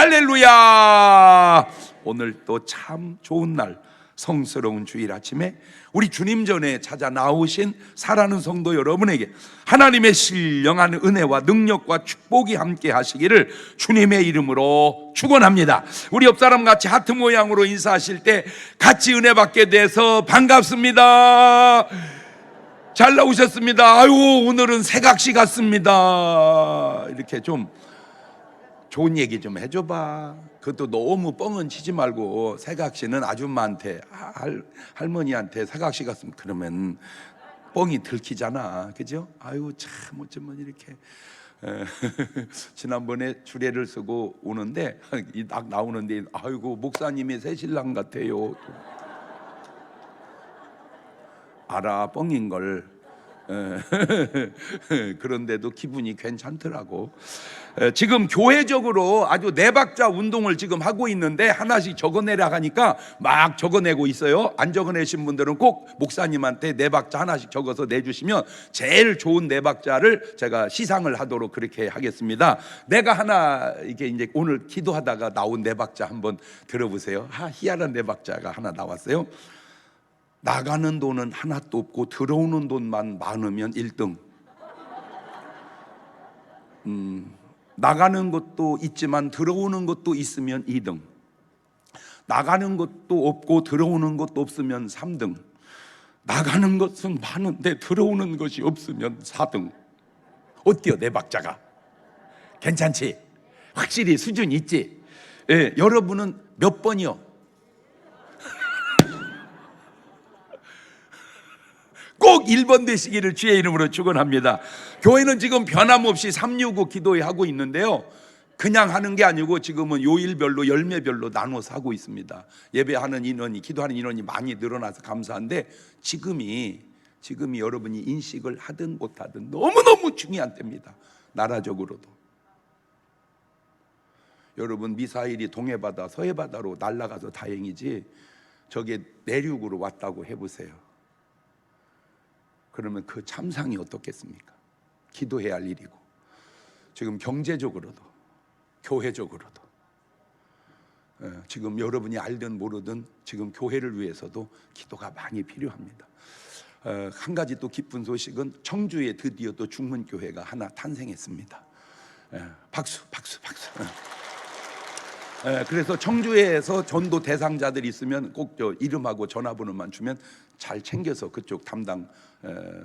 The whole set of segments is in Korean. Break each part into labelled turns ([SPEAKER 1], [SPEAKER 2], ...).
[SPEAKER 1] 할렐루야. 오늘 또 참 좋은 날, 성스러운 주일 아침에 우리 주님 전에 찾아 나오신 사랑하는 성도 여러분에게 하나님의 신령한 은혜와 능력과 축복이 함께 하시기를 주님의 이름으로 축원합니다. 우리 옆 사람 같이 하트 모양으로 인사하실 때 같이 은혜 받게 돼서 반갑습니다. 잘 나오셨습니다. 아유, 오늘은 새각시 같습니다. 이렇게 좀 좋은 얘기 좀 해줘봐. 그것도 너무 뻥은 치지 말고, 새각시는 아줌마한테, 할머니한테 새각시 같으면 그러면 뻥이 들키잖아. 그죠? 아유, 참 어쩌면 이렇게. 지난번에 주례를 쓰고 오는데 딱 나오는데, 아이고 목사님이 새 신랑 같아요. 알아, 뻥인 걸. 그런데도 기분이 괜찮더라고. 지금 교회적으로 아주 네 박자 운동을 지금 하고 있는데, 하나씩 적어내라 하니까 막 적어내고 있어요. 안 적어내신 분들은 꼭 목사님한테 네 박자 하나씩 적어서 내주시면 제일 좋은 네 박자를 제가 시상을 하도록 그렇게 하겠습니다. 내가 하나, 이게 이제 오늘 기도하다가 나온 네 박자 한번 들어보세요. 희한한 네 박자가 하나 나왔어요. 나가는 돈은 하나도 없고 들어오는 돈만 많으면 1등. 나가는 것도 있지만 들어오는 것도 있으면 2등. 나가는 것도 없고 들어오는 것도 없으면 3등. 나가는 것은 많은데 들어오는 것이 없으면 4등. 어때요, 내 박자가? 괜찮지? 확실히 수준 있지? 예, 여러분은 몇 번이요? 꼭 1번 되시기를 주의 이름으로 축원합니다. 교회는 지금 변함없이 365 기도회 하고 있는데요, 그냥 하는 게 아니고 지금은 요일별로 열매별로 나눠서 하고 있습니다. 예배하는 인원이, 기도하는 인원이 많이 늘어나서 감사한데, 지금이 여러분이 인식을 하든 못하든 너무너무 중요한 때입니다. 나라적으로도. 여러분, 미사일이 동해바다 서해바다로 날아가서 다행이지, 저게 내륙으로 왔다고 해보세요. 그러면 그 참상이 어떻겠습니까? 기도해야 할 일이고, 지금 경제적으로도 교회적으로도 지금 여러분이 알든 모르든 지금 교회를 위해서도 기도가 많이 필요합니다. 한 가지 또 기쁜 소식은 청주에 드디어 또 중문교회가 하나 탄생했습니다. 박수. 그래서 청주에서 전도 대상자들이 있으면 꼭 저 이름하고 전화번호만 주면 잘 챙겨서 그쪽 담당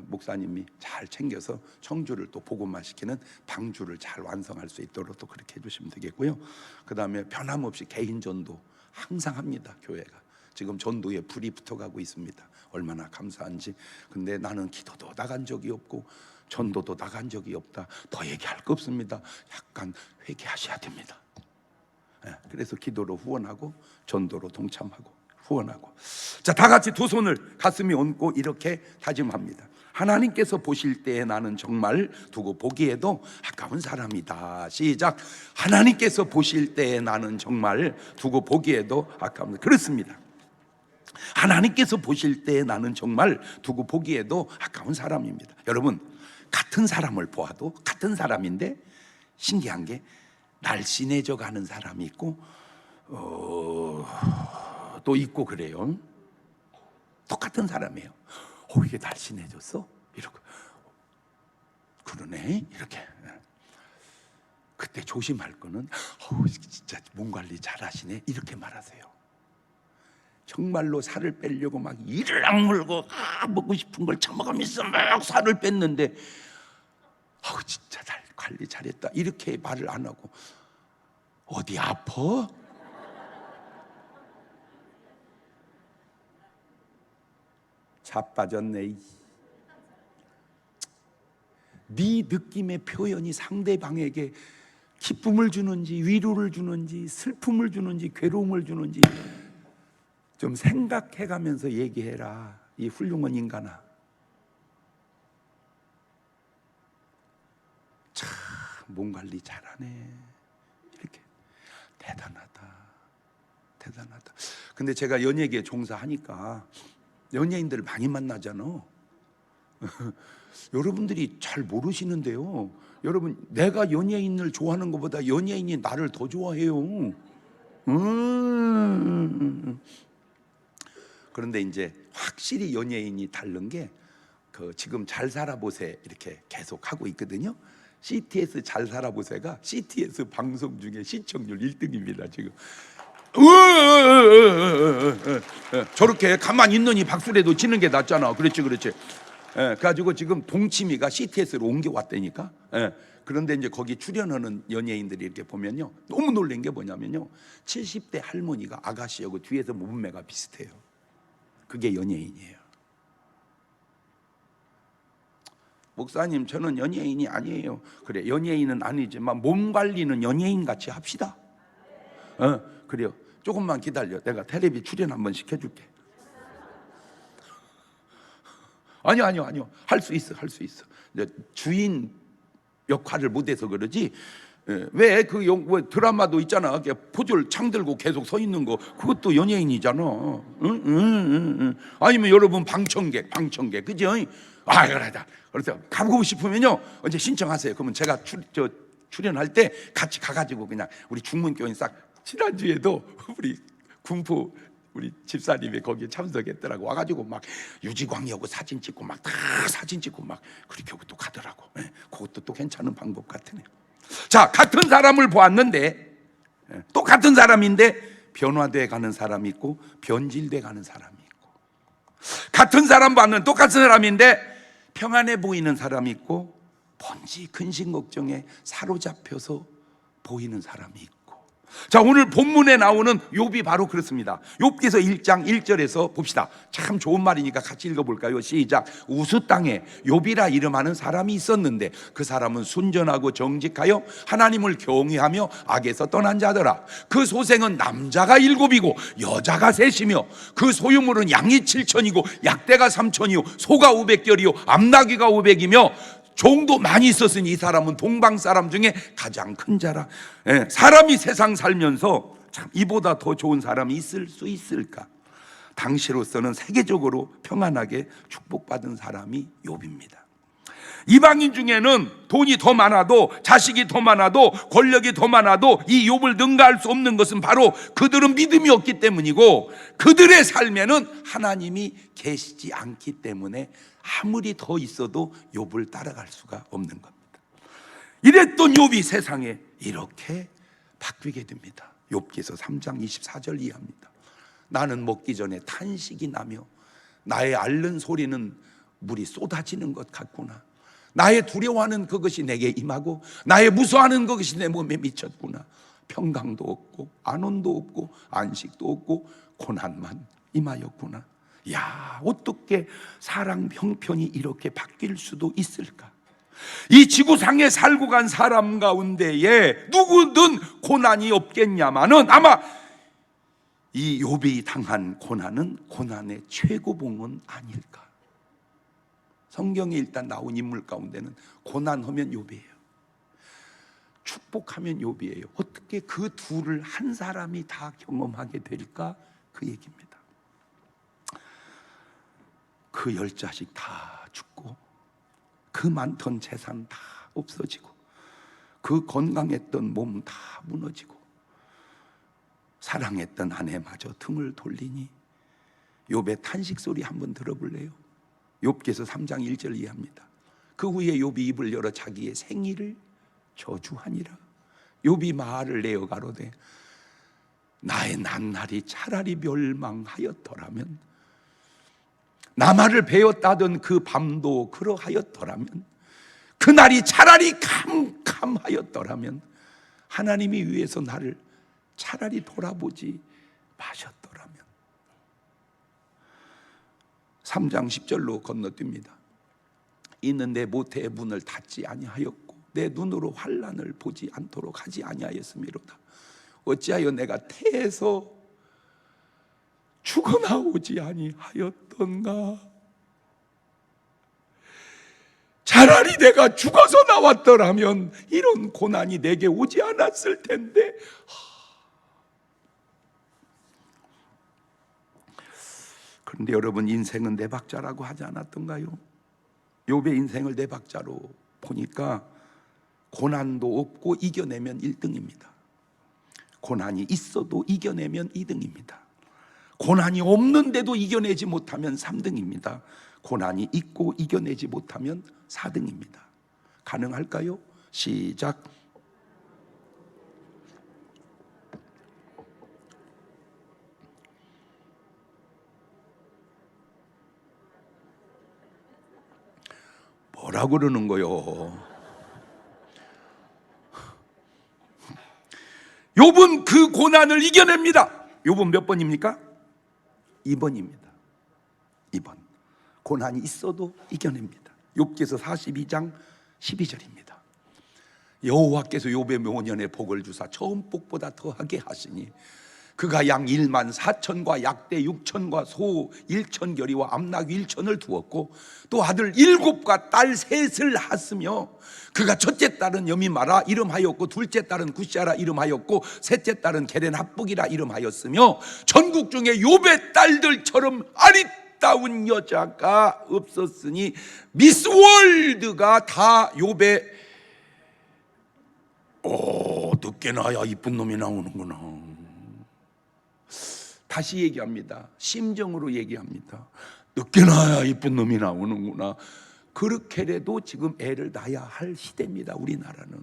[SPEAKER 1] 목사님이 잘 챙겨서 청주를 또 복음화 시키는 방주를 잘 완성할 수 있도록 또 그렇게 해주시면 되겠고요. 그 다음에 변함없이 개인 전도 항상 합니다. 교회가 지금 전도에 불이 붙어가고 있습니다. 얼마나 감사한지. 근데 나는 기도도 나간 적이 없고 전도도 나간 적이 없다, 더 얘기할 거 없습니다. 약간 회개하셔야 됩니다. 그래서 기도로 후원하고 전도로 동참하고 후원하고. 자, 다 같이 두 손을 가슴에 얹고 이렇게 다짐합니다. 하나님께서 보실 때에 나는 정말 두고 보기에도 아까운 사람이다. 시작. 하나님께서 보실 때에 나는 정말 두고 보기에도 아까운. 그렇습니다. 하나님께서 보실 때에 나는 정말 두고 보기에도 아까운 사람입니다. 여러분, 같은 사람을 보아도 같은 사람인데 신기한 게 날씬해져 가는 사람이 있고 또 있고 그래요. 똑같은 사람이에요. 이게 날씬해졌어? 이러고, 그러네? 이렇게. 그때 조심할 거는 진짜 몸 관리 잘하시네, 이렇게 말하세요. 정말로 살을 빼려고 막 이를 악물고 먹고 싶은 걸 처먹으면서 막 살을 뺐는데 진짜 잘 관리 잘했다, 이렇게 말을 안 하고, 어디 아파? 자빠졌네. 네 느낌의 표현이 상대방에게 기쁨을 주는지 위로를 주는지 슬픔을 주는지 괴로움을 주는지 좀 생각해가면서 얘기해라, 이 훌륭한 인간아. 참 몸 관리 잘하네, 이렇게. 대단하다. 근데 제가 연예계에 종사하니까 연예인들 많이 만나잖아. 여러분들이 잘 모르시는데요. 여러분, 내가 연예인을 좋아하는 것보다 연예인이 나를 더 좋아해요. 그런데 이제 확실히 연예인이 다른 게 지금 잘 살아보세 이렇게 계속 하고 있거든요. CTS 잘 살아보세가 CTS 방송 중에 시청률 1등입니다 지금. 저렇게 가만히 있느니 박수라도 치는 게 낫잖아. 그렇지. 그래가지고 지금 동치미가 CTS로 옮겨왔다니까. 그런데 이제 거기 출연하는 연예인들이 이렇게 보면요, 너무 놀란 게 뭐냐면요, 70대 할머니가 아가씨하고 뒤에서 몸매가 비슷해요. 그게 연예인이에요. 목사님, 저는 연예인이 아니에요. 그래, 연예인은 아니지만 몸 관리는 연예인 같이 합시다. 그래요. 조금만 기다려. 내가 텔레비 출연 한번 시켜줄게. 아니요. 할 수 있어. 주인 역할을 못해서 그러지. 왜 그 드라마도 있잖아. 포졸 창 들고 계속 서 있는 거, 그것도 연예인이잖아. 아니면 여러분 방청객, 그죠? 그러다. 그래서 가고 싶으면요, 언제 신청하세요. 그러면 제가 출연할 때 같이 가가지고 그냥 우리 중문교인 싹. 지난주에도 우리 군포 우리 집사님이 거기에 참석했더라고. 와가지고 막 유지광이하고 사진 찍고 막 다 사진 찍고 막 그렇게 하고 또 가더라고. 그것도 또 괜찮은 방법 같으네요. 자, 같은 사람을 보았는데, 또 같은 사람인데 변화돼 가는 사람이 있고 변질돼 가는 사람이 있고, 같은 사람 봤는 똑같은 사람인데 평안해 보이는 사람이 있고 번지 근심 걱정에 사로잡혀서 보이는 사람이 있고. 자, 오늘 본문에 나오는 욥이 바로 그렇습니다. 욥기서 1장 1절에서 봅시다. 참 좋은 말이니까 같이 읽어볼까요? 시작. 우스 땅에 욥이라 이름하는 사람이 있었는데 그 사람은 순전하고 정직하여 하나님을 경외하며 악에서 떠난 자더라. 그 소생은 남자가 7이고 여자가 3이며 그 소유물은 양이 7천이고 약대가 3천이요 소가 500결이요 암나귀가 500이며 종도 많이 있었으니 이 사람은 동방 사람 중에 가장 큰 자라. 사람이 세상 살면서 참 이보다 더 좋은 사람이 있을 수 있을까? 당시로서는 세계적으로 평안하게 축복받은 사람이 욥입니다. 이방인 중에는 돈이 더 많아도, 자식이 더 많아도, 권력이 더 많아도 이 욥을 능가할 수 없는 것은 바로 그들은 믿음이 없기 때문이고, 그들의 삶에는 하나님이 계시지 않기 때문에 아무리 더 있어도 욥을 따라갈 수가 없는 겁니다. 이랬던 욥이 세상에 이렇게 바뀌게 됩니다. 욥기서 3장 24절 이해합니다. 나는 먹기 전에 탄식이 나며 나의 앓는 소리는 물이 쏟아지는 것 같구나. 나의 두려워하는 그것이 내게 임하고 나의 무서워하는 그것이 내 몸에 미쳤구나. 평강도 없고 안온도 없고 안식도 없고 고난만 임하였구나. 야, 어떻게 사람 형편이 이렇게 바뀔 수도 있을까? 이 지구상에 살고 간 사람 가운데에 누구든 고난이 없겠냐마는 아마 이 욥이 당한 고난은 고난의 최고봉은 아닐까. 성경에 일단 나온 인물 가운데는 고난하면 욥이에요, 축복하면 욥이에요. 어떻게 그 둘을 한 사람이 다 경험하게 될까? 그 얘기입니다. 그 10자식 다 죽고 그 많던 재산 다 없어지고 그 건강했던 몸 다 무너지고 사랑했던 아내마저 등을 돌리니 욥의 탄식 소리 한번 들어볼래요? 욥기서 3장 1절 이해합니다. 그 후에 욥이 입을 열어 자기의 생일을 저주하니라. 욥이 말을 내어 가로되 나의 난날이 차라리 멸망하였더라면, 나말을 베었다던 그 밤도 그러하였더라면, 그날이 차라리 캄캄하였더라면, 하나님이 위에서 나를 차라리 돌아보지 마셨더라면. 3장 10절로 건너뜁니다. 이는 내 모태의 문을 닫지 아니하였고 내 눈으로 환난을 보지 않도록 하지 아니하였음이로다. 어찌하여 내가 태에서 죽어나오지 아니하였던가. 차라리 내가 죽어서 나왔더라면 이런 고난이 내게 오지 않았을 텐데. 그런데 여러분, 인생은 네 박자라고 하지 않았던가요? 욥의 인생을 네 박자로 보니까 고난도 없고 이겨내면 1등입니다. 고난이 있어도 이겨내면 2등입니다. 고난이 없는데도 이겨내지 못하면 3등입니다. 고난이 있고 이겨내지 못하면 4등입니다. 가능할까요? 시작. 뭐라고 그러는 거요? 욥은 그 고난을 이겨냅니다. 욥은 몇 번입니까? 2번입니다. 2번. 고난이 있어도 이겨냅니다. 욥기서 42장 12절입니다. 여호와께서 욥의 묘년에 복을 주사 처음 복보다 더하게 하시니 그가 양 1만 4천과 약대 6천과 소 1천결이와 암낙 1천을 두었고 또 아들 7과 딸 3을 하으며 그가 첫째 딸은 여미마라 이름하였고 둘째 딸은 굿샤라 이름하였고 셋째 딸은 게렌 합북이라 이름하였으며 전국 중에 욥의 딸들처럼 아리따운 여자가 없었으니 미스 월드가 다 욥의 늦게 나야 이쁜 놈이 나오는구나. 다시 얘기합니다. 심정으로 얘기합니다. 늦게 나야 이쁜 놈이 나오는구나. 그렇게라도 지금 애를 낳아야 할 시대입니다. 우리나라는.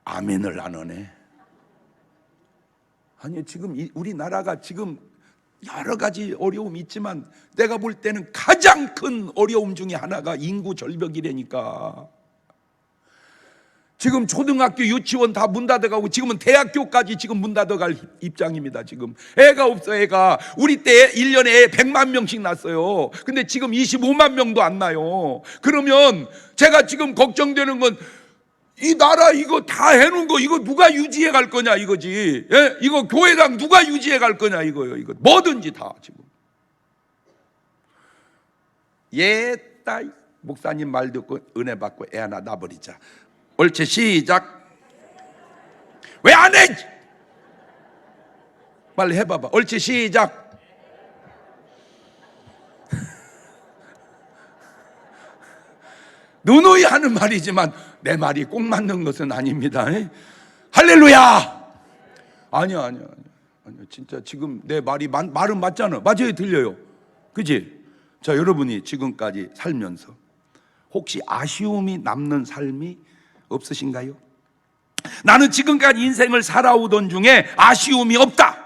[SPEAKER 1] 아멘을 안 하네. 아니 지금 우리나라가 지금 여러 가지 어려움이 있지만 내가 볼 때는 가장 큰 어려움 중에 하나가 인구 절벽이라니까. 지금 초등학교 유치원 다 문 닫아가고 지금은 대학교까지 지금 문 닫아갈 입장입니다. 지금 애가 없어. 애가 우리 때 1년에 애 100만 명씩 났어요. 근데 지금 25만 명도 안 나요. 그러면 제가 지금 걱정되는 건 이 나라 이거 다 해놓은 거 이거 누가 유지해 갈 거냐 이거지. 예? 이거 교회당 누가 유지해 갈 거냐 이거요. 이거 뭐든지 다 지금. 딸 목사님 말 듣고 은혜 받고 애 하나 낳아버리자. 옳지. 시작. 왜 안 해? 빨리 해봐봐. 옳지. 시작. 누누이 하는 말이지만 내 말이 꼭 맞는 것은 아닙니다. 할렐루야. 아니야. 진짜 지금 내 말은 맞잖아. 맞아요. 들려요. 그치? 자, 여러분이 지금까지 살면서 혹시 아쉬움이 남는 삶이 없으신가요? 나는 지금까지 인생을 살아오던 중에 아쉬움이 없다.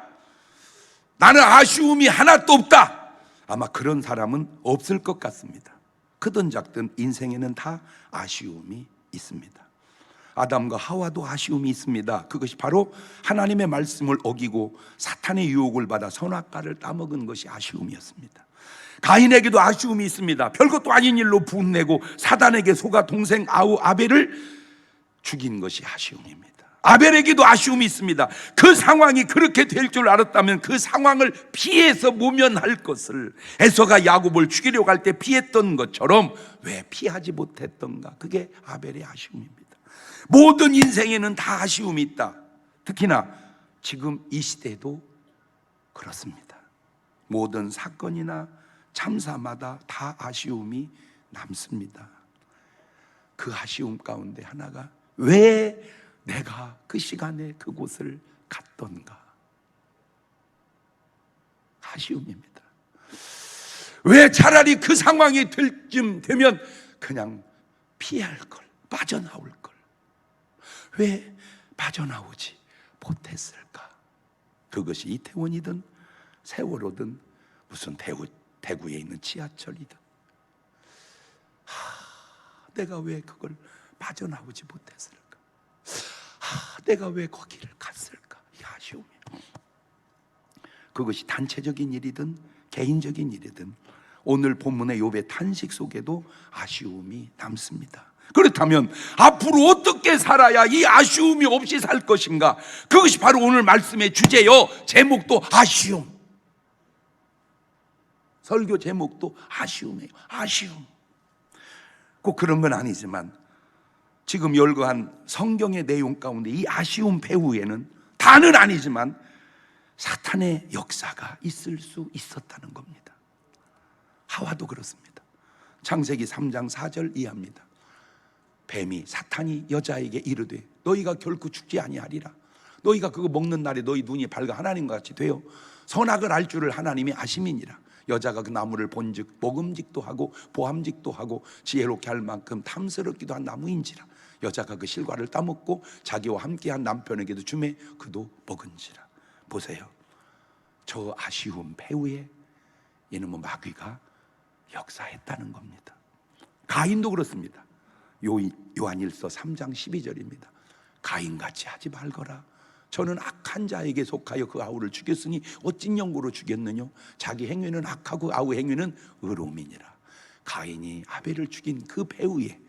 [SPEAKER 1] 나는 아쉬움이 하나도 없다. 아마 그런 사람은 없을 것 같습니다. 크든 작든 인생에는 다 아쉬움이 있습니다. 아담과 하와도 아쉬움이 있습니다. 그것이 바로 하나님의 말씀을 어기고 사탄의 유혹을 받아 선악과를 따먹은 것이 아쉬움이었습니다. 가인에게도 아쉬움이 있습니다. 별것도 아닌 일로 분내고 사단에게 속아 동생 아벨을 죽인 것이 아쉬움입니다. 아벨에게도 아쉬움이 있습니다. 그 상황이 그렇게 될 줄 알았다면 그 상황을 피해서 모면할 것을 에서가 야곱을 죽이려고 할 때 피했던 것처럼 왜 피하지 못했던가. 그게 아벨의 아쉬움입니다. 모든 인생에는 다 아쉬움이 있다. 특히나 지금 이 시대도 그렇습니다. 모든 사건이나 참사마다 다 아쉬움이 남습니다. 그 아쉬움 가운데 하나가 왜 내가 그 시간에 그곳을 갔던가. 아쉬움입니다. 왜 차라리 그 상황이 될 쯤 되면 그냥 피할 걸, 빠져나올 걸. 왜 빠져나오지 못했을까? 그것이 이태원이든 세월호든 무슨 대구에 있는 지하철이든 내가 왜 그걸 빠져나오지 못했을까? 내가 왜 거기를 갔을까? 이 아쉬움이에요. 그것이 단체적인 일이든 개인적인 일이든 오늘 본문의 욥의 탄식 속에도 아쉬움이 남습니다. 그렇다면 앞으로 어떻게 살아야 이 아쉬움이 없이 살 것인가? 그것이 바로 오늘 말씀의 주제요. 제목도 아쉬움. 설교 제목도 아쉬움이에요. 아쉬움. 꼭 그런 건 아니지만 지금 열거한 성경의 내용 가운데 이 아쉬움 배후에는 다는 아니지만 사탄의 역사가 있을 수 있었다는 겁니다. 하와도 그렇습니다. 창세기 3장 4절 이하입니다. 뱀이 사탄이 여자에게 이르되 너희가 결코 죽지 아니하리라. 너희가 그거 먹는 날에 너희 눈이 밝아 하나님과 같이 되어 선악을 알 줄을 하나님이 아심이니라. 여자가 그 나무를 본즉 먹음직도 하고 보암직도 하고 지혜롭게 할 만큼 탐스럽기도 한 나무인지라. 여자가 그 실과를 따먹고 자기와 함께한 남편에게도 주매 그도 먹은지라. 보세요, 저 아쉬운 배후에 이놈의 마귀가 역사했다는 겁니다. 가인도 그렇습니다. 요한일서 3장 12절입니다. 가인같이 하지 말거라. 저는 악한 자에게 속하여 그 아우를 죽였으니 어찐 영구로 죽였느냐. 자기 행위는 악하고 아우 행위는 의로움이니라. 가인이 아벨을 죽인 그 배후에,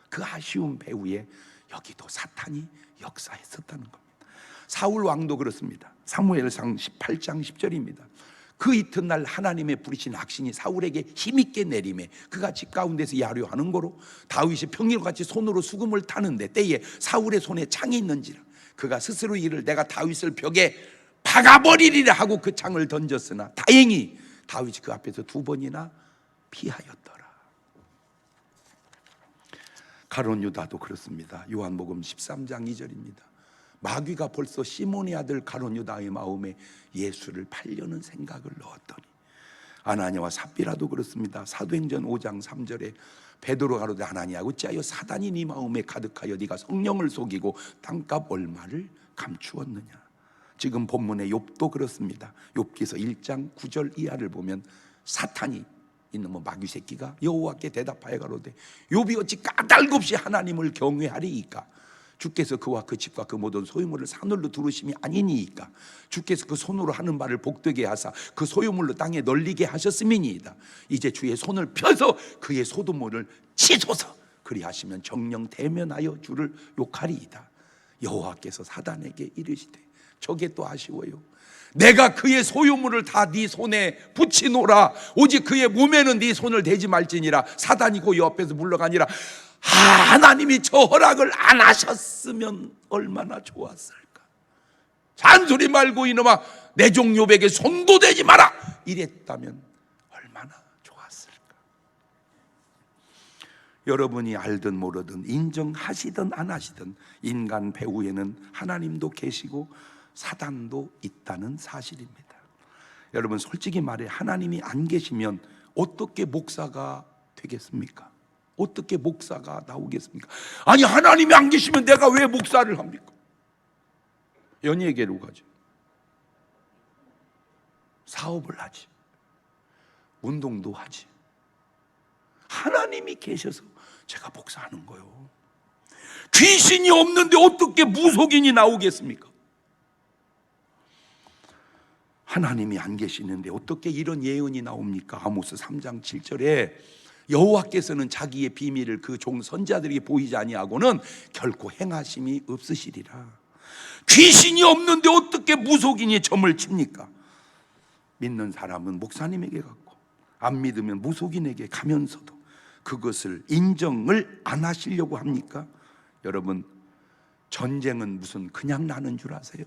[SPEAKER 1] 그 아쉬운 배후에 여기도 사탄이 역사했었다는 겁니다. 사울 왕도 그렇습니다. 사무엘상 18장 10절입니다. 그 이튿날 하나님의 부리신 악신이 사울에게 힘있게 내림에 그가 집 가운데서 야려하는 거로 다윗이 평일같이 손으로 수금을 타는데 때에 사울의 손에 창이 있는지라. 그가 스스로 이를 내가 다윗을 벽에 박아버리리라 하고 그 창을 던졌으나 다행히 다윗이 그 앞에서 2번이나 피하였더라. 가룟 유다도 그렇습니다. 요한복음 13장 2절입니다. 마귀가 벌써 시몬의 아들 가룟 유다의 마음에 예수를 팔려는 생각을 넣었더니. 아나니아와 삽비라도 그렇습니다. 사도행전 5장 3절에 베드로 가로되 아나니아 어찌하여 사단이 네 마음에 가득하여 네가 성령을 속이고 땅값 얼마를 감추었느냐. 지금 본문의 욥도 그렇습니다. 욥기서 1장 9절 이하를 보면 사탄이 이놈의 마귀 새끼가 여호와께 대답하여 가로되 욥이 어찌 까닭없이 하나님을 경외하리이까. 주께서 그와 그 집과 그 모든 소유물을 산울로 두르심이 아니니이까. 주께서 그 손으로 하는 말을 복되게 하사 그 소유물로 땅에 널리게 하셨음이니이다. 이제 주의 손을 펴서 그의 소유물을 치소서. 그리하시면 정령 대면하여 주를 욕하리이다. 여호와께서 사단에게 이르시되 저게 또 아쉬워요. 내가 그의 소유물을 다 네 손에 붙이노라. 오직 그의 몸에는 네 손을 대지 말지니라. 사단이 그 옆에서 물러가니라. 하나님이 저 허락을 안 하셨으면 얼마나 좋았을까. 잔소리 말고 이놈아 내 종 욥에게 손도 대지 마라 이랬다면 얼마나 좋았을까. 여러분이 알든 모르든 인정하시든 안 하시든 인간 배후에는 하나님도 계시고 사단도 있다는 사실입니다. 여러분 솔직히 말해 하나님이 안 계시면 어떻게 목사가 되겠습니까? 어떻게 목사가 나오겠습니까? 아니 하나님이 안 계시면 내가 왜 목사를 합니까? 연예계로 가죠. 사업을 하지. 운동도 하지. 하나님이 계셔서 제가 목사하는 거예요. 귀신이 없는데 어떻게 무속인이 나오겠습니까? 하나님이 안 계시는데 어떻게 이런 예언이 나옵니까? 아모스 3장 7절에 여호와께서는 자기의 비밀을 그 종 선자들에게 보이지 아니하고는 결코 행하심이 없으시리라. 귀신이 없는데 어떻게 무속인이 점을 칩니까? 믿는 사람은 목사님에게 갔고 안 믿으면 무속인에게 가면서도 그것을 인정을 안 하시려고 합니까? 여러분 전쟁은 무슨 그냥 나는 줄 아세요?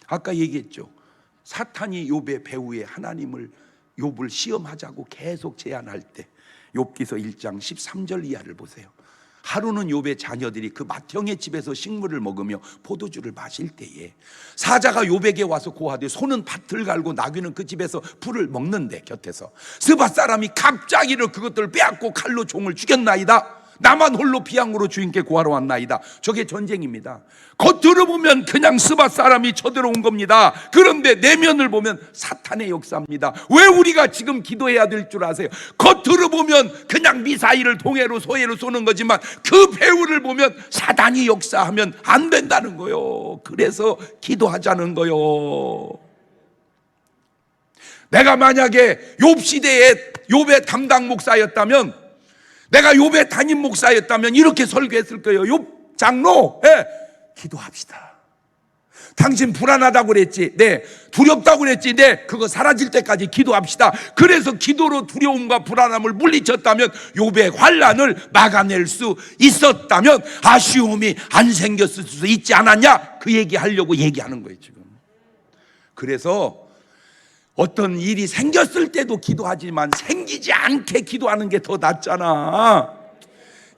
[SPEAKER 1] 아까 얘기했죠. 사탄이 욥의 배후에 하나님을 욥을 시험하자고 계속 제안할 때 욥기서 1장 13절 이하를 보세요. 하루는 욥의 자녀들이 그 맏형의 집에서 식물을 먹으며 포도주를 마실 때에 사자가 욥에게 와서 고하되 소는 밭을 갈고 나귀는 그 집에서 풀을 먹는데 곁에서 스밧 사람이 갑자기로 그것들을 빼앗고 칼로 종을 죽였나이다. 나만 홀로 비양으로 주인께 구하러 왔나이다. 저게 전쟁입니다. 겉으로 보면 그냥 스밧 사람이 쳐들어온 겁니다. 그런데 내면을 보면 사탄의 역사입니다. 왜 우리가 지금 기도해야 될 줄 아세요? 겉으로 보면 그냥 미사일을 동해로 소해로 쏘는 거지만 그 배후를 보면 사단이 역사하면 안 된다는 거요. 그래서 기도하자는 거요. 내가 만약에 욥 시대에 욥의 담당 목사였다면, 내가 욥의 담임 목사였다면 이렇게 설교했을 거예요. 욥 장로, 기도합시다. 당신 불안하다고 그랬지? 네. 두렵다고 그랬지? 네. 그거 사라질 때까지 기도합시다. 그래서 기도로 두려움과 불안함을 물리쳤다면 욥의 환난을 막아낼 수 있었다면 아쉬움이 안 생겼을 수 있지 않았냐? 그 얘기하려고 얘기하는 거예요 지금. 그래서 어떤 일이 생겼을 때도 기도하지만 생기지 않게 기도하는 게 더 낫잖아.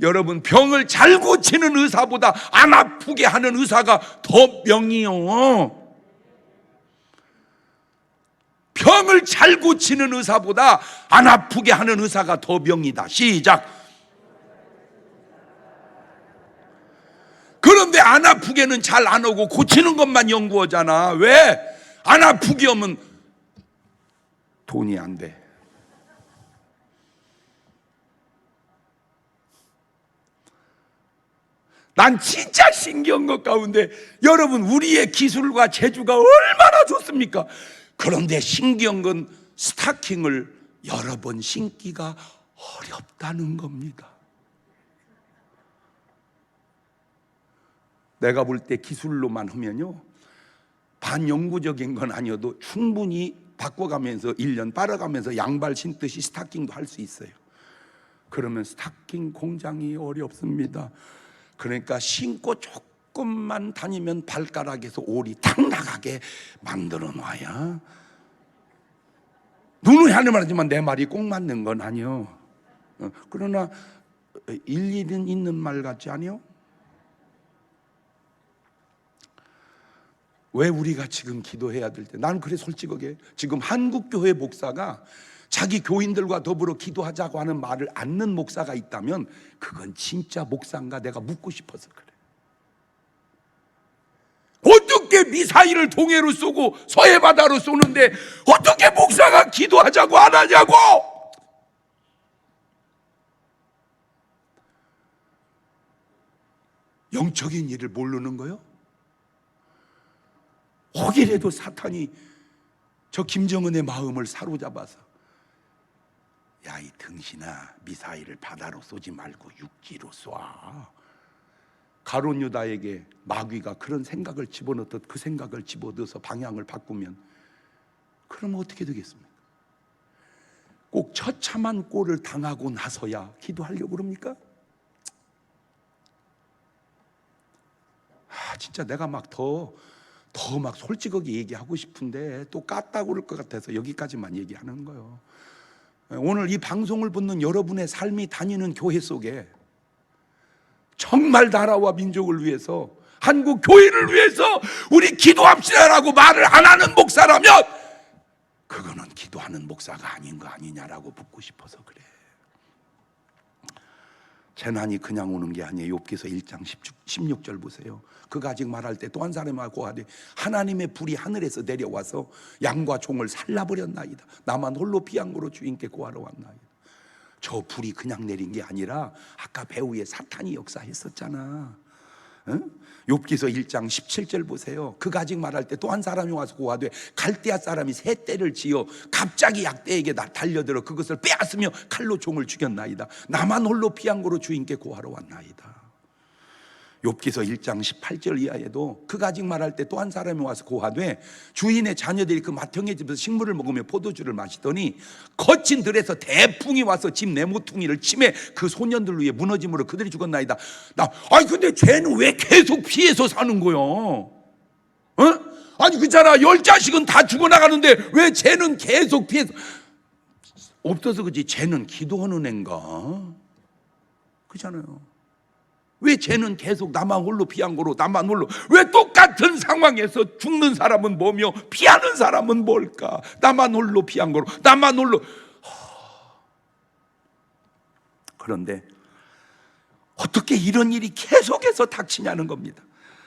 [SPEAKER 1] 여러분, 병을 잘 고치는 의사보다 안 아프게 하는 의사가 더 명이요. 병을 잘 고치는 의사보다 안 아프게 하는 의사가 더 명이다. 시작. 그런데 안 아프게는 잘 안 오고 고치는 것만 연구하잖아. 왜? 안 아프게 하면 돈이 안 돼. 난 진짜 신기한 것 가운데, 여러분, 우리의 기술과 재주가 얼마나 좋습니까? 그런데 신기한 건 스타킹을 여러 번 신기가 어렵다는 겁니다. 내가 볼 때 기술로만 하면요, 반영구적인 건 아니어도 충분히 바꿔가면서 1년 빨아가면서 양발 신듯이 스타킹도 할 수 있어요. 그러면 스타킹 공장이 어렵습니다. 그러니까 신고 조금만 다니면 발가락에서 올이 탁 나가게 만들어 놔야. 누누이 하는 말이지만 내 말이 꼭 맞는 건 아니요. 그러나 일리는 있는 말 같지 않아요? 왜 우리가 지금 기도해야 될 때, 나는 그래 솔직하게 지금 한국교회 목사가 자기 교인들과 더불어 기도하자고 하는 말을 않는 목사가 있다면 그건 진짜 목사인가 내가 묻고 싶어서 그래. 어떻게 미사일을 동해로 쏘고 서해바다로 쏘는데 어떻게 목사가 기도하자고 안 하냐고. 영적인 일을 모르는 거요? 혹이라도 사탄이 저 김정은의 마음을 사로잡아서, 야, 이 등신아, 미사일을 바다로 쏘지 말고 육지로 쏴. 가룟 유다에게 마귀가 그런 생각을 집어넣듯 그 생각을 집어넣어서 방향을 바꾸면 그러면 어떻게 되겠습니까? 꼭 처참한 꼴을 당하고 나서야 기도하려고 그럽니까? 진짜 내가 막 더 솔직하게 얘기하고 싶은데 또 깠다고 그럴 것 같아서 여기까지만 얘기하는 거예요. 오늘 이 방송을 듣는 여러분의 삶이 다니는 교회 속에 정말 나라와 민족을 위해서, 한국 교회를 위해서 우리 기도합시다라고 말을 안 하는 목사라면 그거는 기도하는 목사가 아닌 거 아니냐라고 묻고 싶어서 그래. 재난이 그냥 오는 게 아니에요. 욥기서 1장 16절 보세요. 그가 아직 말할 때 또 한 사람하고 하되 하나님의 불이 하늘에서 내려와서 양과 종을 살라버렸나이다. 나만 홀로 비양고로 주인께 고하러 왔나이다. 저 불이 그냥 내린 게 아니라 아까 배후에 사탄이 역사했었잖아. 응? 욥기서 1장 17절 보세요. 그가 아직 말할 때 또 한 사람이 와서 고하되 갈대아 사람이 새 떼를 지어 갑자기 약대에게 달려들어 그것을 빼앗으며 칼로 종을 죽였나이다. 나만 홀로 비양고로 주인께 고하러 왔나이다. 욥기서 1장 18절 이하에도 그가 아직 말할 때 또 한 사람이 와서 고하되 주인의 자녀들이 그 맏형의 집에서 식물을 먹으며 포도주를 마시더니 거친 들에서 대풍이 와서 집 네모퉁이를 치매 그 소년들 위에 무너짐으로 그들이 죽었나이다. 아니 근데 쟤는 왜 계속 피해서 사는 거요? 어? 아니 그잖아, 10자식은 다 죽어나가는데 왜 쟤는 계속 피해서 없어서 그지. 쟤는 기도하는 앤가? 그잖아요. 왜 쟤는 계속 나만 홀로 비양고로, 나만 홀로. 왜 똑같은 상황에서 죽는 사람은 뭐며 피하는 사람은 뭘까? 나만 홀로 비양고로, 나만 홀로. 그런데 어떻게 이런 일이 계속해서 닥치냐는 겁니다.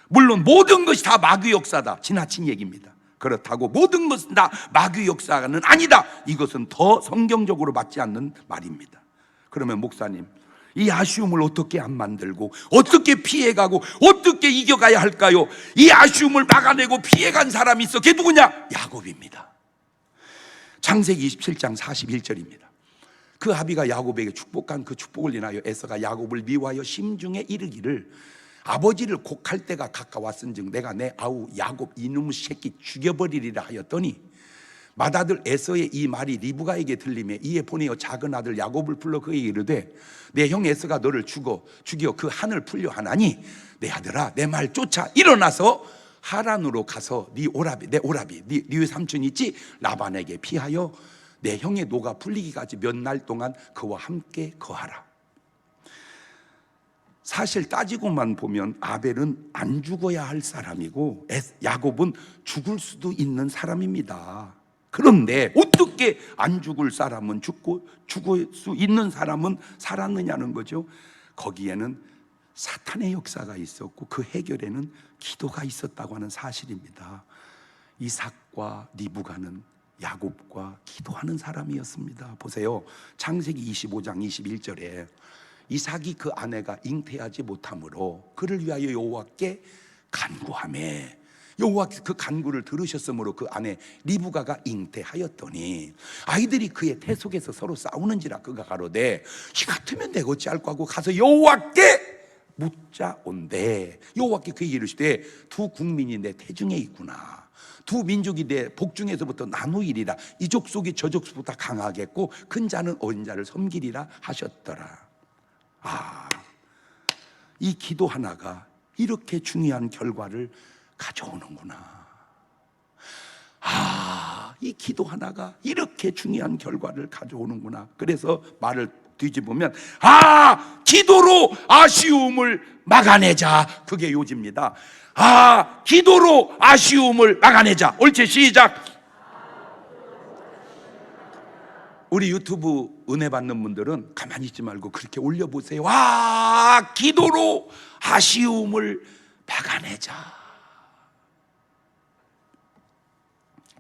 [SPEAKER 1] 물론 모든 것이 다 마귀 역사다, 지나친 얘기입니다. 그렇다고 모든 것은 다 마귀 역사는 아니다, 이것은 더 성경적으로 맞지 않는 말입니다. 그러면 목사님, 이 아쉬움을 어떻게 안 만들고 어떻게 피해가고 어떻게 이겨가야 할까요? 이 아쉬움을 막아내고 피해간 사람이 있어. 그게 누구냐? 야곱입니다. 창세기 27장 41절입니다. 그 아비가 야곱에게 축복한 그 축복을 인하여 에서가 야곱을 미워하여 심중에 이르기를 아버지를 곡할 때가 가까웠은즉 내가 내 아우 야곱 이놈의 새끼 죽여버리리라 하였더니 맏아들 에서의 이 말이 리브가에게 들리매 이에 보내어 작은 아들 야곱을 불러 그에게 이르되 내 형 에서가 너를 죽여 그 한을 풀려 하나니 내 아들아 내 말 쫓아 일어나서 하란으로 가서 네 오라비, 내 오라비, 네 삼촌 있지? 라반에게 피하여 내 형의 노가 풀리기까지 몇 날 동안 그와 함께 거하라. 사실 따지고만 보면 아벨은 안 죽어야 할 사람이고 야곱은 죽을 수도 있는 사람입니다. 그런데 어떻게 안 죽을 사람은 죽고 죽을 수 있는 사람은 살았느냐는 거죠. 거기에는 사탄의 역사가 있었고 그 해결에는 기도가 있었다고 하는 사실입니다. 이삭과 리브가는 야곱과 기도하는 사람이었습니다. 보세요. 창세기 25장 21절에 이삭이 그 아내가 잉태하지 못하므로 그를 위하여 여호와께 간구하매 여호와께서 그 간구를 들으셨으므로 그 아내 리브가가 잉태하였더니 아이들이 그의 태 속에서 서로 싸우는지라 그가 가로되 이 같으면 내가 어찌할꼬 하고 가서 여호와께 묻자온대. 여호와께 그에게 이르시되 두 국민이 내 태중에 있구나. 두 민족이 내 복중에서부터 나누이리라. 이 족속이 저 족속보다 강하겠고 큰 자는 어린 자를 섬기리라 하셨더라. 이 기도 하나가 이렇게 중요한 결과를 가져오는구나. 이 기도 하나가 이렇게 중요한 결과를 가져오는구나. 그래서 말을 뒤집으면 기도로 아쉬움을 막아내자. 그게 요지입니다. 기도로 아쉬움을 막아내자. 옳지, 시작. 우리 유튜브 은혜 받는 분들은 가만히 있지 말고 그렇게 올려보세요. 기도로 아쉬움을 막아내자.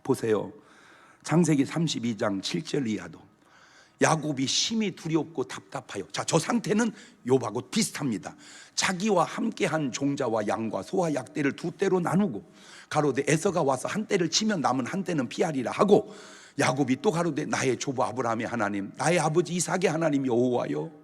[SPEAKER 1] 보세요. 창세기 32장 7절 이하도 야곱이 심히 두렵고 답답하여, 저 상태는 욥하고 비슷합니다. 자기와 함께한 종자와 양과 소와 약대를 두 떼로 나누고 가로되 에서가 와서 한 떼를 치면 남은 한 떼는 피하리라 하고 야곱이 또 가로되 나의 조부 아브라함의 하나님 나의 아버지 이삭의 하나님 여호와여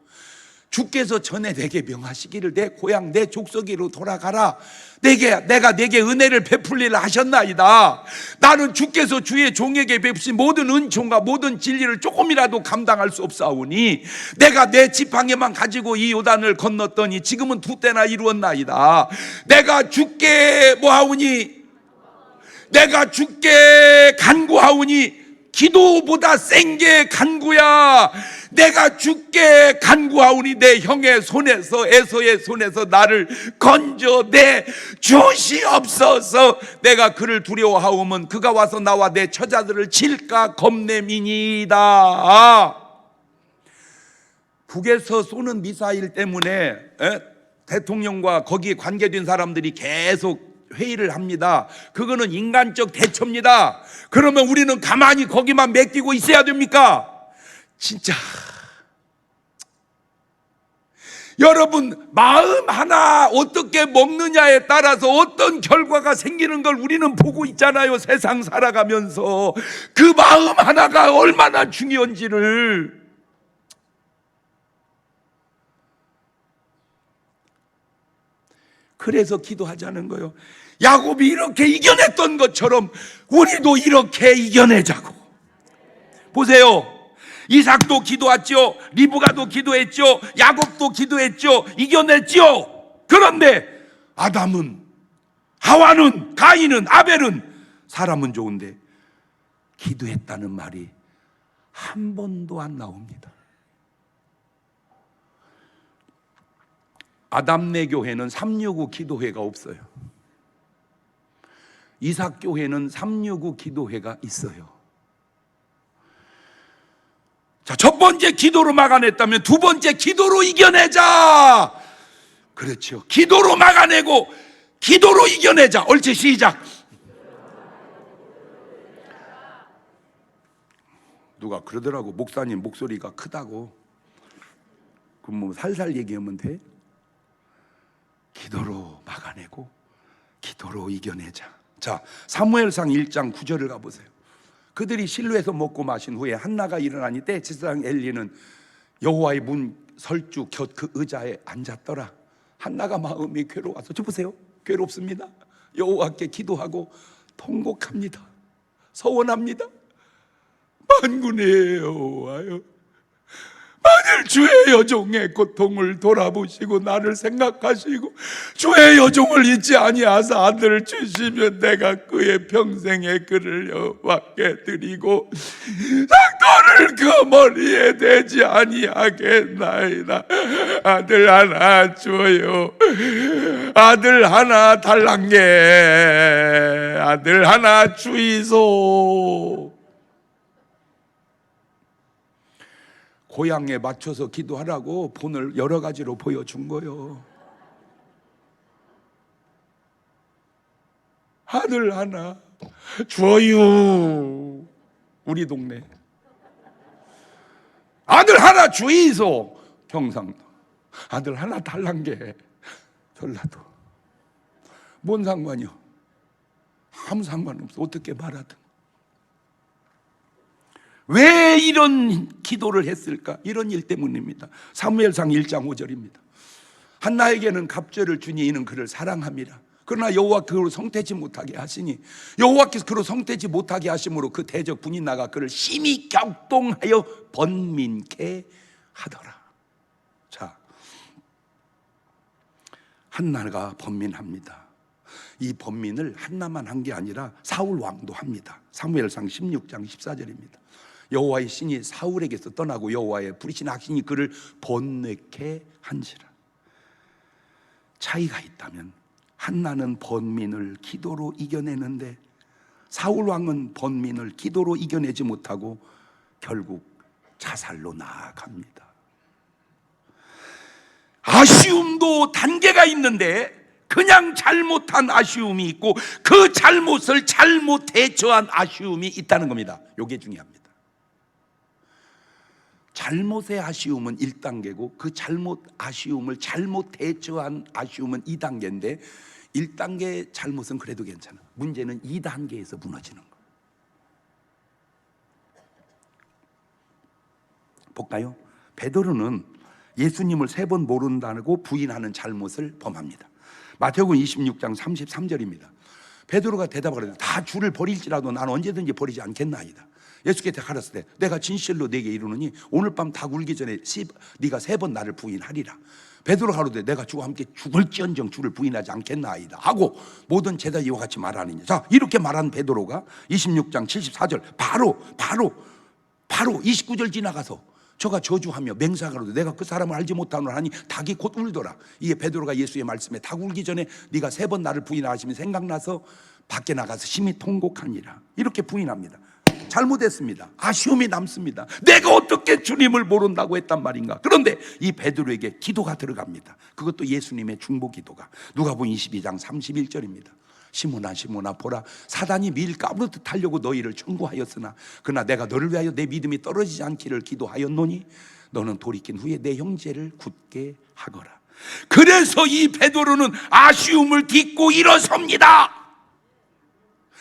[SPEAKER 1] 주께서 전에 내게 명하시기를 내 고향 내 족속으로 돌아가라. 내가 내게 은혜를 베풀리라 하셨나이다. 나는 주께서 주의 종에게 베푸신 모든 은총과 모든 진리를 조금이라도 감당할 수 없사오니 내가 내 지팡이만 가지고 이 요단을 건넜더니 지금은 두 때나 이루었나이다. 내가 주께 뭐하오니? 내가 주께 간구하오니 기도보다 센 게 간구야. 내가 주께 간구하오니 내 형의 손에서 에서의 손에서 나를 건져내 주시옵소서. 내가 그를 두려워하오면 그가 와서 나와 내 처자들을 칠까 겁냄이니이다. 북에서 쏘는 미사일 때문에 대통령과 거기에 관계된 사람들이 계속 회의를 합니다. 그거는 인간적 대처입니다. 그러면 우리는 가만히 거기만 맡기고 있어야 됩니까? 진짜 여러분, 마음 하나 어떻게 먹느냐에 따라서 어떤 결과가 생기는 걸 우리는 보고 있잖아요. 세상 살아가면서 그 마음 하나가 얼마나 중요한지를. 그래서 기도하자는 거예요. 야곱이 이렇게 이겨냈던 것처럼 우리도 이렇게 이겨내자고. 보세요. 이삭도 기도했죠. 리브가도 기도했죠. 야곱도 기도했죠. 이겨냈죠. 그런데 아담은, 하와는, 가인은, 아벨은 사람은 좋은데 기도했다는 말이 한 번도 안 나옵니다. 아담네 교회는 365 기도회가 없어요. 이삭 교회는 365 기도회가 있어요. 자, 첫 번째 기도로 막아냈다면 두 번째 기도로 이겨내자. 그렇죠. 기도로 막아내고 기도로 이겨내자. 옳지, 시작. 누가 그러더라고. 목사님 목소리가 크다고. 그럼 뭐 살살 얘기하면 돼? 기도로 막아내고 기도로 이겨내자. 자, 사무엘상 1장 9절을 가보세요. 그들이 실로에서 먹고 마신 후에 한나가 일어나니 때 제사장 엘리는 여호와의 문 설주 곁 그 의자에 앉았더라. 한나가 마음이 괴로워서, 저 보세요, 괴롭습니다. 여호와께 기도하고 통곡합니다. 서원합니다. 만군의 여호와여, 주의 여종의 고통을 돌아보시고 나를 생각하시고 주의 여종을 잊지 아니하사 아들을 주시면 내가 그의 평생의 그를 여호와께 드리고 상도를 그 머리에 대지 아니하겠나이다. 아들 하나 줘요. 아들 하나 달란게 아들 하나 주이소. 고향에 맞춰서 기도하라고 본을 여러 가지로 보여준 거요. 아들 하나 줘요. 우리 동네 아들 하나 주이소. 경상도 아들 하나 달란 게 전라도. 뭔 상관이요? 아무 상관없어. 어떻게 말하든. 왜 이런 기도를 했을까? 이런 일 때문입니다. 사무엘상 1장 5절입니다. 한나에게는 갑절을 주니 이는 그를 사랑함이라. 그러나 여호와께서 그를 성태지 못하게 하시니 여호와께서 그를 성태지 못하게 하심으로 그 대적 분이 나가 그를 심히 격동하여 번민케 하더라. 자, 한나가 번민합니다. 이 번민을 한나만 한 게 아니라 사울 왕도 합니다. 사무엘상 16장 14절입니다. 여호와의 신이 사울에게서 떠나고 여호와의 부리신 악신이 그를 번뇌케 한지라. 차이가 있다면 한나는 번민을 기도로 이겨내는데 사울 왕은 번민을 기도로 이겨내지 못하고 결국 자살로 나아갑니다. 아쉬움도 단계가 있는데 그냥 잘못한 아쉬움이 있고 그 잘못을 잘못 대처한 아쉬움이 있다는 겁니다. 이게 중요합니다. 잘못의 아쉬움은 1단계고 그 아쉬움을 잘못 대처한 아쉬움은 2단계인데 1단계 잘못은 그래도 괜찮아. 문제는 2단계에서 무너지는 거. 볼까요? 베드로는 예수님을 3번 모른다고 부인하는 잘못을 범합니다. 마태복음 26장 33절입니다. 베드로가 대답하되 다 주를 버릴지라도 나는 언제든지 버리지 않겠나이다. 예수께서 가르쳤을 때 내가 진실로 네게 이르노니 오늘 밤 닭 울기 전에 네가 3번 나를 부인하리라. 베드로가 가로되 내가 주와 함께 죽을지언정 주를 부인하지 않겠나이다 하고 모든 제자 이와 같이 말하느냐. 자, 이렇게 말한 베드로가 26장 74절 바로 29절 지나가서 저가 저주하며 맹세하거든 내가 그 사람을 알지 못하노라 하니 닭이 곧 울더라. 이에 베드로가 예수의 말씀에 닭 울기 전에 네가 3번 나를 부인하시면 생각나서 밖에 나가서 심히 통곡하니라. 이렇게 부인합니다. 잘못했습니다. 아쉬움이 남습니다. 내가 어떻게 주님을 모른다고 했단 말인가. 그런데 이 베드로에게 기도가 들어갑니다. 그것도 예수님의 중보 기도가 누가복음 22장 31절입니다. 시몬아 시몬아 보라 사단이 밀 까부르듯 하려고 너희를 청구하였으나 그러나 내가 너를 위하여 내 믿음이 떨어지지 않기를 기도하였노니 너는 돌이킨 후에 내 형제를 굳게 하거라. 그래서 이 베드로는 아쉬움을 딛고 일어섭니다.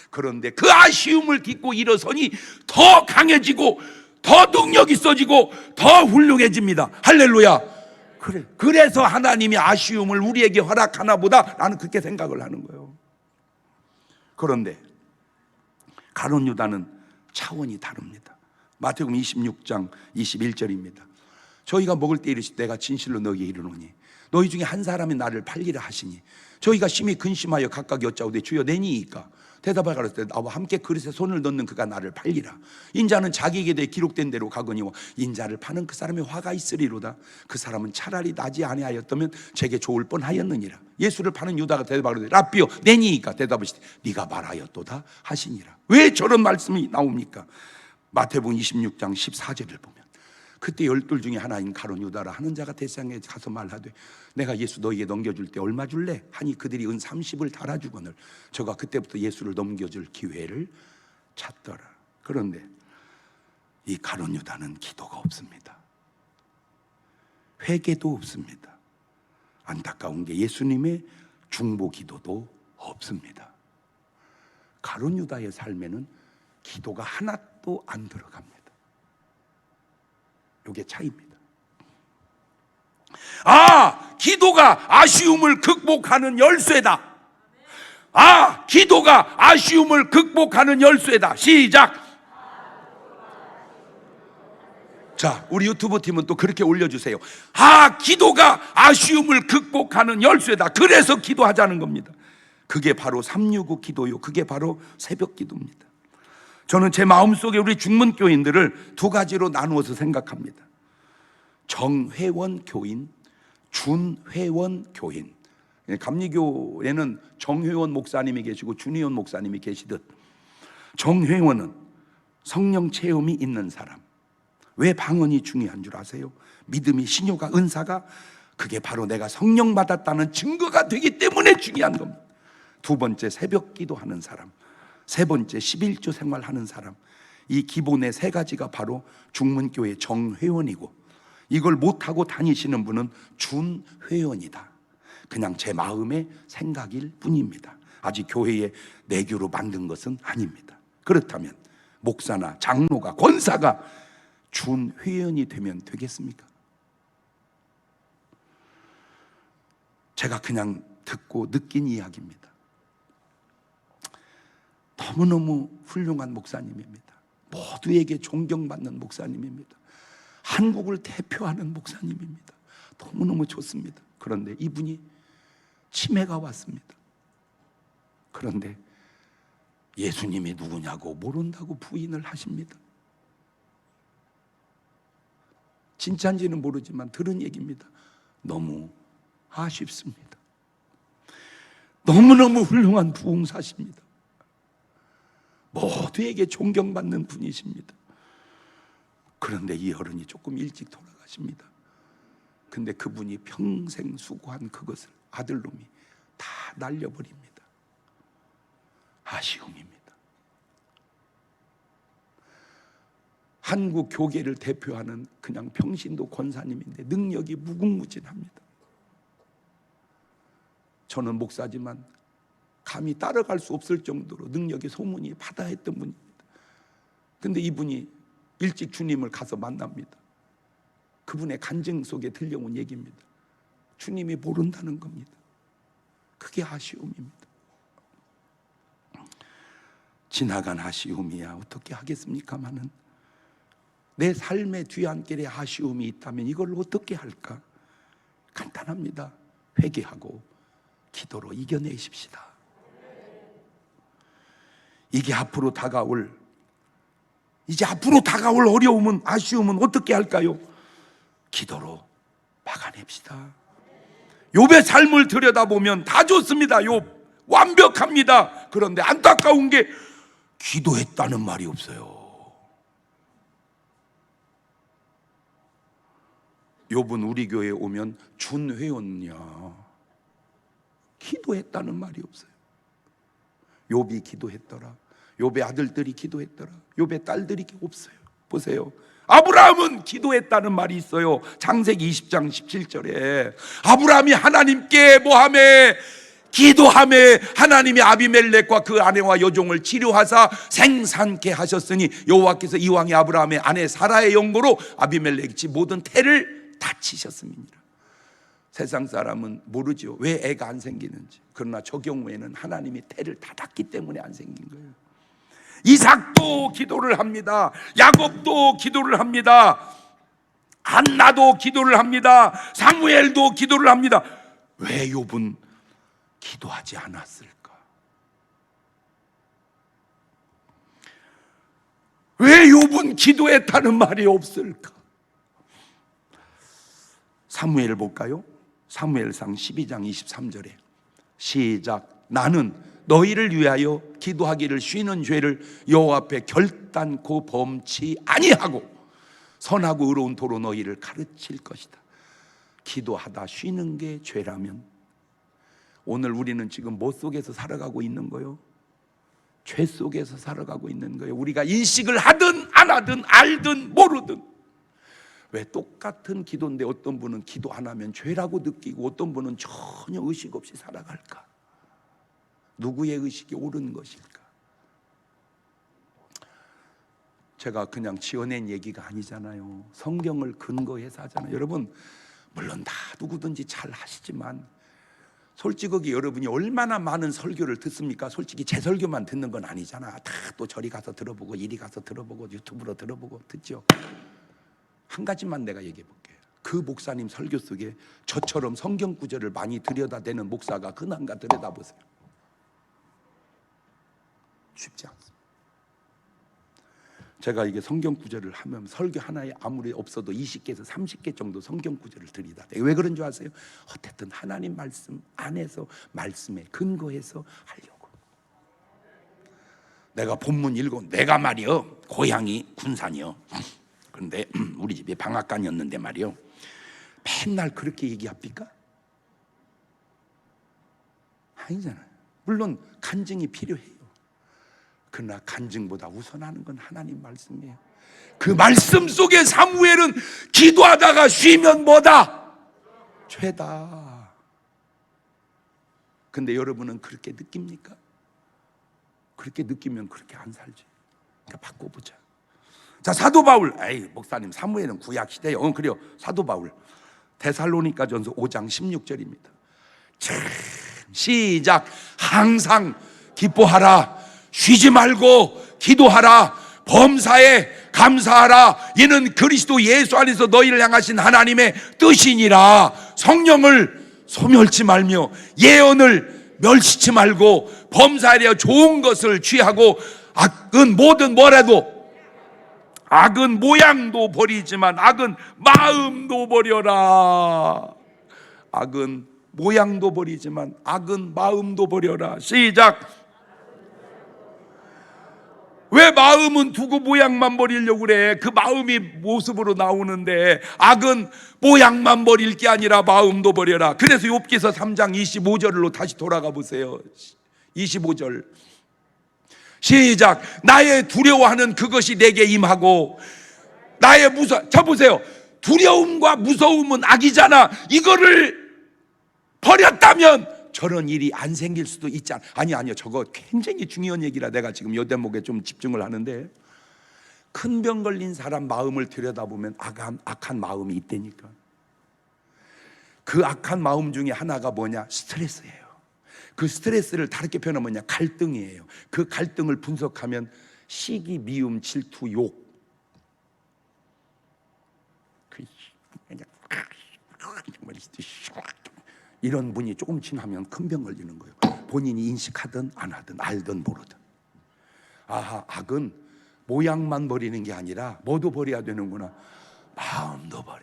[SPEAKER 1] 그런데 그 아쉬움을 딛고 일어서니 더 강해지고 더 능력 있어지고 더 훌륭해집니다. 할렐루야. 그래서 하나님이 아쉬움을 우리에게 허락하나 보다 나는 그렇게 생각을 하는 거예요. 그런데 가룟 유다는 차원이 다릅니다. 마태복음 26장 21절입니다. 저희가 먹을 때 이르시되 내가 진실로 너희에게 이르노니 너희 중에 한 사람이 나를 팔리라 하시니 저희가 심히 근심하여 각각 여짜오되 주여 내니이까 대답하여 가로되 나와 함께 그릇에 손을 넣는 그가 나를 팔리라. 인자는 자기에게 대해 기록된 대로 가거니와 인자를 파는 그 사람의 화가 있으리로다. 그 사람은 차라리 나지 아니하였다면 제게 좋을 뻔하였느니라. 예수를 파는 유다가 대답하되 라삐요 내니이까 대답하시되 네가 말하였도다 하시니라. 왜 저런 말씀이 나옵니까? 마태복음 26장 14절을 보면 그때 12 중에 하나인 가룟 유다라 하는 자가 대상에 가서 말하되 내가 예수 너희에게 넘겨줄 때 얼마 줄래? 하니 그들이 은 30을 달아주거늘 저가 그때부터 예수를 넘겨줄 기회를 찾더라. 그런데 이 가룟 유다는 기도가 없습니다. 회개도 없습니다. 안타까운 게 예수님의 중보 기도도 없습니다. 가룟 유다의 삶에는 기도가 하나도 안 들어갑니다. 이게 차이입니다. 기도가 아쉬움을 극복하는 열쇠다. 기도가 아쉬움을 극복하는 열쇠다. 시작. 자, 우리 유튜브 팀은 또 그렇게 올려주세요. 기도가 아쉬움을 극복하는 열쇠다. 그래서 기도하자는 겁니다. 그게 바로 365 기도요. 그게 바로 새벽 기도입니다. 저는 제 마음속에 우리 중문교인들을 두 가지로 나누어서 생각합니다. 정회원 교인, 준회원 교인. 감리교에는 정회원 목사님이 계시고 준회원 목사님이 계시듯, 정회원은 성령 체험이 있는 사람. 왜 방언이 중요한 줄 아세요? 믿음이, 신효가, 은사가 그게 바로 내가 성령 받았다는 증거가 되기 때문에 중요한 겁니다. 두 번째, 새벽 기도하는 사람. 세 번째, 11조 생활하는 사람. 이 기본의 세 가지가 바로 중문교회 정회원이고, 이걸 못하고 다니시는 분은 준회원이다. 그냥 제 마음의 생각일 뿐입니다. 아직 교회에 내교로 만든 것은 아닙니다. 그렇다면 목사나 장로가, 권사가 준회원이 되면 되겠습니까? 제가 그냥 듣고 느낀 이야기입니다. 너무너무 훌륭한 목사님입니다. 모두에게 존경받는 목사님입니다. 한국을 대표하는 목사님입니다. 너무너무 좋습니다. 그런데 이분이 치매가 왔습니다. 그런데 예수님이 누구냐고 모른다고 부인을 하십니다. 진짜인지는 모르지만 들은 얘기입니다. 너무 아쉽습니다. 너무너무 훌륭한 부흥사십니다. 모두에게 존경받는 분이십니다. 그런데 이 어른이 조금 일찍 돌아가십니다. 근데 그분이 평생 수고한 그것을 아들놈이 다 날려버립니다. 아쉬움입니다. 한국 교계를 대표하는 그냥 평신도 권사님인데 능력이 무궁무진합니다. 저는 목사지만 감히 따라갈 수 없을 정도로 능력의 소문이 바다했던 분입니다. 근데 이분이 일찍 주님을 가서 만납니다. 그분의 간증 속에 들려온 얘기입니다. 주님이 모른다는 겁니다. 그게 아쉬움입니다. 지나간 아쉬움이야 어떻게 하겠습니까마는 내 삶의 뒤안길에 아쉬움이 있다면 이걸 어떻게 할까? 간단합니다. 회개하고 기도로 이겨내십시다. 이제 앞으로 다가올 어려움은, 아쉬움은 어떻게 할까요? 기도로 막아냅시다. 욥의 삶을 들여다보면 다 좋습니다. 욥 완벽합니다. 그런데 안타까운 게 기도했다는 말이 없어요. 욥은 우리 교회에 오면 준회원이야. 기도했다는 말이 없어요. 욥이 기도했더라. 욥의 아들들이 기도했더라. 욥의 딸들이 없어요. 보세요. 아브라함은 기도했다는 말이 있어요. 창세기 20장 17절에 아브라함이 하나님께 뭐하매? 기도하매 하나님이 아비멜렉과 그 아내와 여종을 치료하사 생산케 하셨으니 여호와께서 이왕이 아브라함의 아내 사라의 영고로 아비멜렉이 모든 태를 다치셨음이니라. 세상 사람은 모르죠. 왜 애가 안 생기는지. 그러나 저 경우에는 하나님이 태를 닫았기 때문에 안 생긴 거예요. 이삭도 기도를 합니다. 야곱도 기도를 합니다. 한나도 기도를 합니다. 사무엘도 기도를 합니다. 왜 욥은 기도하지 않았을까? 왜 욥은 기도했다는 말이 없을까? 사무엘 볼까요? 사무엘상 12장 23절에 시작. 나는 너희를 위하여 기도하기를 쉬는 죄를 여호와 앞에 결단코 범치 아니하고 선하고 의로운 도로 너희를 가르칠 것이다. 기도하다 쉬는 게 죄라면 오늘 우리는 지금 뭐 속에서 살아가고 있는 거요? 죄 속에서 살아가고 있는 거예요. 우리가 인식을 하든 안 하든 알든 모르든. 왜 똑같은 기도인데 어떤 분은 기도 안 하면 죄라고 느끼고 어떤 분은 전혀 의식 없이 살아갈까? 누구의 의식이 옳은 것일까? 제가 그냥 지어낸 얘기가 아니잖아요. 성경을 근거해서 하잖아요. 여러분 물론 다 누구든지 잘 하시지만 솔직하게 여러분이 얼마나 많은 설교를 듣습니까? 솔직히 제 설교만 듣는 건 아니잖아. 다 또 저리 가서 들어보고 이리 가서 들어보고 유튜브로 들어보고 듣죠. 한 가지만 내가 얘기해 볼게요. 그 목사님 설교 속에 저처럼 성경 구절을 많이 들여다대는 목사가 흔한가 들여다보세요. 쉽지 않습니다. 제가 이게 성경 구절을 하면 설교 하나에 아무리 없어도 20개에서 30개 정도 성경 구절을 들이다대요. 왜 그런 줄 아세요? 어쨌든 하나님 말씀 안에서 말씀에 근거해서 하려고. 내가 본문 읽어, 내가 말이요 고향이 군산이요. 그런데 우리 집이 방앗간이었는데 말이요, 맨날 그렇게 얘기합니까? 아니잖아요. 물론 간증이 필요해요. 그러나 간증보다 우선하는 건 하나님 말씀이에요. 그 말씀 속에 사무엘은 기도하다가 쉬면 뭐다? 죄다. 근데 여러분은 그렇게 느낍니까? 그렇게 느끼면 그렇게 안 살지. 그러니까 바꿔보자. 자, 사도 바울. 에이, 목사님 사무엘은 구약 시대요. 그래요. 사도 바울. 데살로니가전서 5장 16절입니다. 시작. 항상 기뻐하라. 쉬지 말고 기도하라. 범사에 감사하라. 이는 그리스도 예수 안에서 너희를 향하신 하나님의 뜻이니라. 성령을 소멸치 말며 예언을 멸시치 말고 범사에 좋은 것을 취하고 악은 뭐든 뭐라도, 악은 모양도 버리지만 악은 마음도 버려라. 악은 모양도 버리지만 악은 마음도 버려라. 시작. 왜 마음은 두고 모양만 버리려고 그래? 그 마음이 모습으로 나오는데 악은 모양만 버릴 게 아니라 마음도 버려라. 그래서 욥기서 3장 25절로 다시 돌아가 보세요. 25절 시작. 나의 두려워하는 그것이 내게 임하고 나의 자 보세요. 두려움과 무서움은 악이잖아. 이거를 버렸다면 저런 일이 안 생길 수도 있잖아. 아니요 저거 굉장히 중요한 얘기라 내가 지금 이 대목에 좀 집중을 하는데, 큰 병 걸린 사람 마음을 들여다보면 악한 마음이 있다니까. 그 악한 마음 중에 하나가 뭐냐? 스트레스예요. 그 스트레스를 다르게 표현하면 뭐냐? 갈등이에요. 그 갈등을 분석하면 시기, 미움, 질투, 욕. 이런 분이 조금 지나면 큰 병 걸리는 거예요. 본인이 인식하든 안 하든 알든 모르든. 아하, 악은 모양만 버리는 게 아니라 뭐도 버려야 되는구나. 마음도 버려.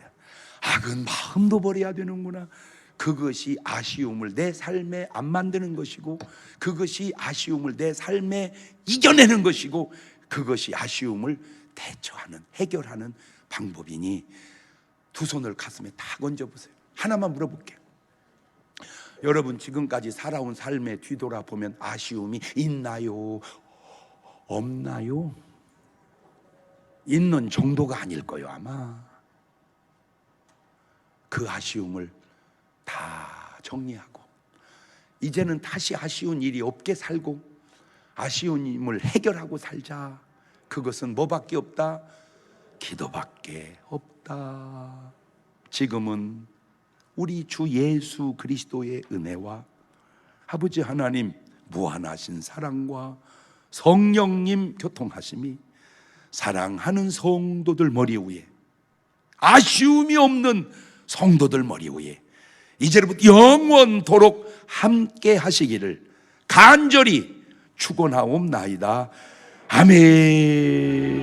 [SPEAKER 1] 악은 마음도 버려야 되는구나. 그것이 아쉬움을 내 삶에 안 만드는 것이고, 그것이 아쉬움을 내 삶에 이겨내는 것이고, 그것이 아쉬움을 대처하는, 해결하는 방법이니 두 손을 가슴에 다 얹어보세요. 하나만 물어볼게요. 여러분 지금까지 살아온 삶에 뒤돌아보면 아쉬움이 있나요? 없나요? 있는 정도가 아닐 거예요 아마. 그 아쉬움을 다 정리하고 이제는 다시 아쉬운 일이 없게 살고 아쉬운 일을 해결하고 살자. 그것은 뭐밖에 없다? 기도밖에 없다. 지금은 우리 주 예수 그리스도의 은혜와 아버지 하나님 무한하신 사랑과 성령님 교통하심이 사랑하는 성도들 머리 위에, 아쉬움이 없는 성도들 머리 위에 이제부터 영원토록 함께 하시기를 간절히 축원하옵나이다. 아멘.